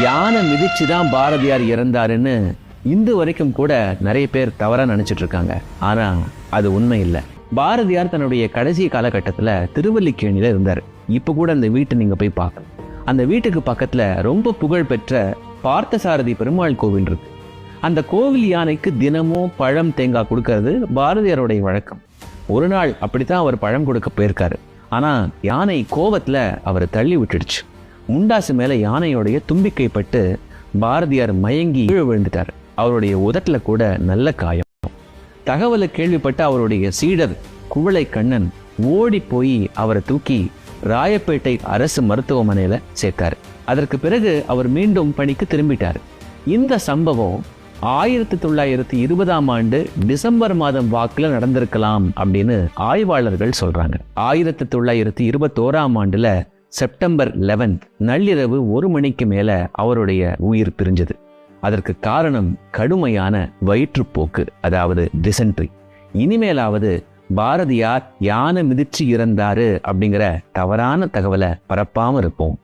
யானை மிதிச்சுதான் பாரதியார் இறந்தாருன்னு இந்து வரைக்கும் கூட நிறைய பேர் தவறா நினைச்சிட்டு இருக்காங்க. ஆனா அது உண்மை இல்லை. பாரதியார் தன்னுடைய கடைசி காலகட்டத்துல திருவல்லிக்கேணியில இருந்தார். இப்ப கூட அந்த வீட்டை நீங்க போய் பார்க்கலாம். அந்த வீட்டுக்கு பக்கத்துல ரொம்ப புகழ் பெற்ற பார்த்தசாரதி பெருமாள் கோவில் இருக்கு. அந்த கோவில் யானைக்கு தினமும் பழம் தேங்காய் கொடுக்கறது பாரதியாருடைய வழக்கம். ஒரு நாள் அப்படித்தான் அவர் பழம் கொடுக்க போயிருக்காரு. ஆனா யானை கோவத்துல அவரை தள்ளி விட்டுடுச்சு. முண்டாசு மேல யானையோடைய தும்பிக்கை பட்டு பாரதியார் மயங்கி கீழே விழுந்துட்டார். அவருடைய உதட்டுல கூட நல்ல காயம். தகவலை கேள்விப்பட்ட அவருடைய சீடர் குவளை கண்ணன் ஓடி போய் அவரை தூக்கி ராயப்பேட்டை அரசு மருத்துவமனையில சேர்த்தாரு. அதற்கு பிறகு அவர் மீண்டும் பணிக்கு திரும்பிட்டார். இந்த சம்பவம் 1920ஆம் ஆண்டு டிசம்பர் மாதம் வாக்குல நடந்திருக்கலாம் அப்படின்னு ஆய்வாளர்கள் சொல்றாங்க. 1921ஆம் ஆண்டுல செப்டம்பர் 11 நள்ளிரவு 1 மணிக்கு மேல அவருடைய உயிர் பிரிஞ்சது. அதற்கு காரணம் கடுமையான வயிற்றுப்போக்கு, அதாவது டிசென்ட்ரி. இனிமேலாவது பாரதியார் யானை மிதிச்சு இறந்தாரு அப்படிங்கிற தவறான தகவலை பரப்பாம இருப்போம்.